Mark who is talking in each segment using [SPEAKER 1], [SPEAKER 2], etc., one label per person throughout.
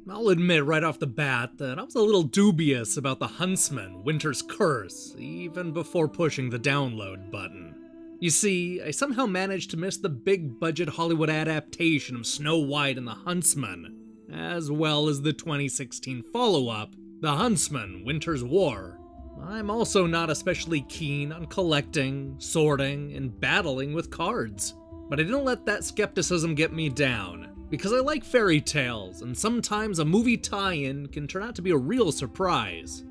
[SPEAKER 1] I'll admit right off the bat that I was a little dubious about the Huntsman, Winter's Curse, even before pushing the download button. You see, I somehow managed to miss the big-budget Hollywood adaptation of Snow White and the Huntsman, as well as the 2016 follow-up, The Huntsman, Winter's War. I'm also not especially keen on collecting, sorting, and battling with cards, but I didn't let that skepticism get me down. Because I like fairy tales, and sometimes a movie tie-in can turn out to be a real surprise.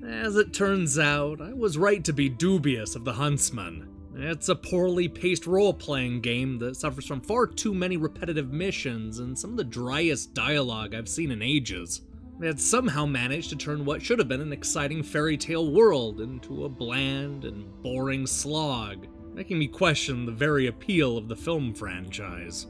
[SPEAKER 1] As it turns out, I was right to be dubious of The Huntsman. It's a poorly paced role-playing game that suffers from far too many repetitive missions and some of the driest dialogue I've seen in ages. It somehow managed to turn what should have been an exciting fairy tale world into a bland and boring slog, making me question the very appeal of the film franchise.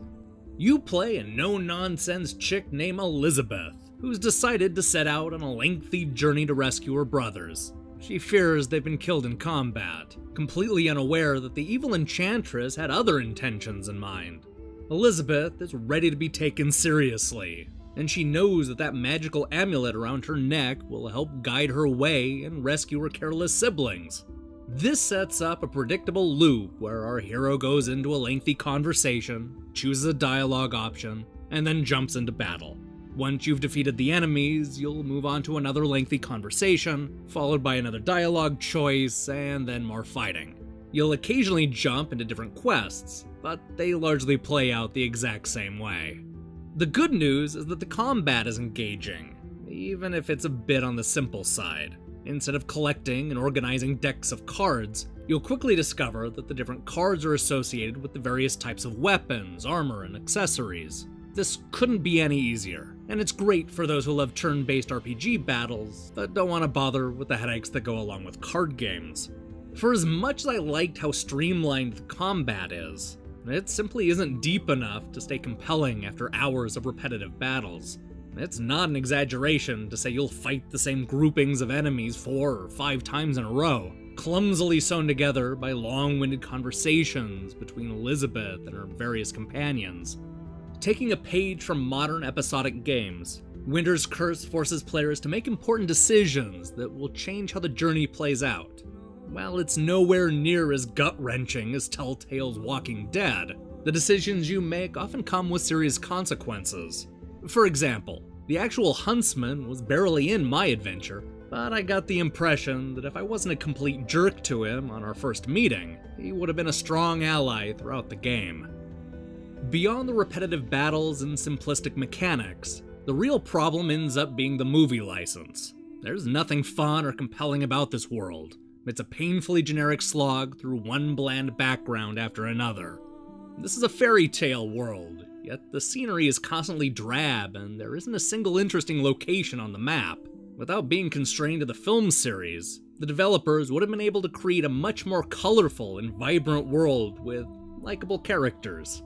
[SPEAKER 1] You play a no-nonsense chick named Elizabeth, who's decided to set out on a lengthy journey to rescue her brothers. She fears they've been killed in combat, completely unaware that the evil enchantress had other intentions in mind. Elizabeth is ready to be taken seriously, and she knows that magical amulet around her neck will help guide her way and rescue her careless siblings. This sets up a predictable loop where our hero goes into a lengthy conversation, chooses a dialogue option, and then jumps into battle. Once you've defeated the enemies, you'll move on to another lengthy conversation, followed by another dialogue choice, and then more fighting. You'll occasionally jump into different quests, but they largely play out the exact same way. The good news is that the combat is engaging, even if it's a bit on the simple side. Instead of collecting and organizing decks of cards, you'll quickly discover that the different cards are associated with the various types of weapons, armor, and accessories. This couldn't be any easier, and it's great for those who love turn-based RPG battles, but don't want to bother with the headaches that go along with card games. For as much as I liked how streamlined the combat is, it simply isn't deep enough to stay compelling after hours of repetitive battles. It's not an exaggeration to say you'll fight the same groupings of enemies 4 or 5 times in a row, clumsily sewn together by long-winded conversations between Elizabeth and her various companions. Taking a page from modern episodic games, Winter's Curse forces players to make important decisions that will change how the journey plays out. While it's nowhere near as gut-wrenching as Telltale's Walking Dead, the decisions you make often come with serious consequences. For example, the actual Huntsman was barely in my adventure, but I got the impression that if I wasn't a complete jerk to him on our first meeting, he would have been a strong ally throughout the game. Beyond the repetitive battles and simplistic mechanics, the real problem ends up being the movie license. There's nothing fun or compelling about this world. It's a painfully generic slog through one bland background after another. This is a fairy tale world, yet the scenery is constantly drab and there isn't a single interesting location on the map. Without being constrained to the film series, the developers would have been able to create a much more colorful and vibrant world with likable characters.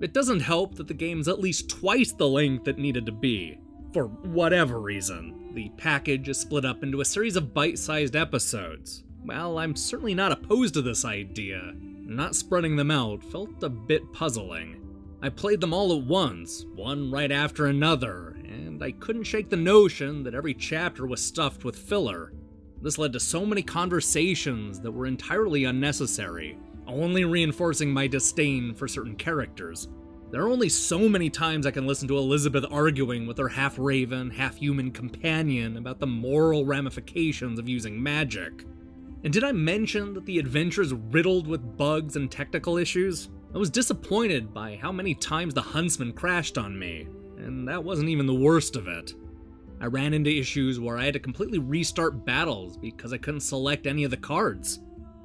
[SPEAKER 1] It doesn't help that the game's at least twice the length it needed to be. For whatever reason, the package is split up into a series of bite-sized episodes. Well, I'm certainly not opposed to this idea. Not spreading them out felt a bit puzzling. I played them all at once, one right after another, and I couldn't shake the notion that every chapter was stuffed with filler. This led to so many conversations that were entirely unnecessary, only reinforcing my disdain for certain characters. There are only so many times I can listen to Elizabeth arguing with her half-raven, half-human companion about the moral ramifications of using magic. And did I mention that the adventure is riddled with bugs and technical issues? I was disappointed by how many times the Huntsman crashed on me, and that wasn't even the worst of it. I ran into issues where I had to completely restart battles because I couldn't select any of the cards.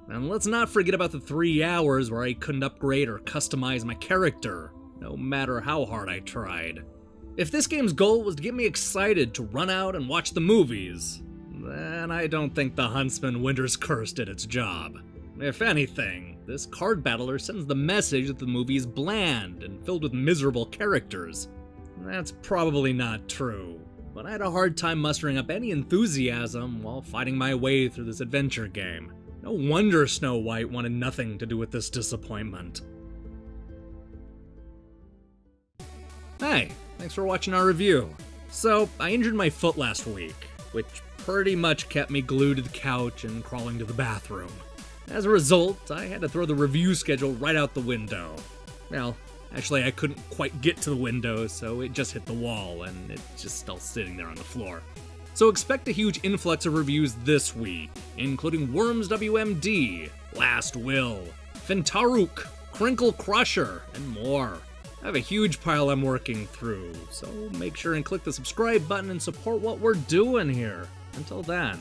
[SPEAKER 1] And let's not forget about the 3 hours where I couldn't upgrade or customize my character, no matter how hard I tried. If this game's goal was to get me excited to run out and watch the movies, then I don't think The Huntsman Winter's Curse did its job. If anything, this card battler sends the message that the movie is bland and filled with miserable characters. That's probably not true, but I had a hard time mustering up any enthusiasm while fighting my way through this adventure game. No wonder Snow White wanted nothing to do with this disappointment. Hey, thanks for watching our review. So, I injured my foot last week, which pretty much kept me glued to the couch and crawling to the bathroom. As a result, I had to throw the review schedule right out the window. Well, actually I couldn't quite get to the window, so it just hit the wall, and it's just still sitting there on the floor. So expect a huge influx of reviews this week, including Worms WMD, Last Will, Fintaruk, Crinkle Crusher, and more. I have a huge pile I'm working through, so make sure and click the subscribe button and support what we're doing here. Until then,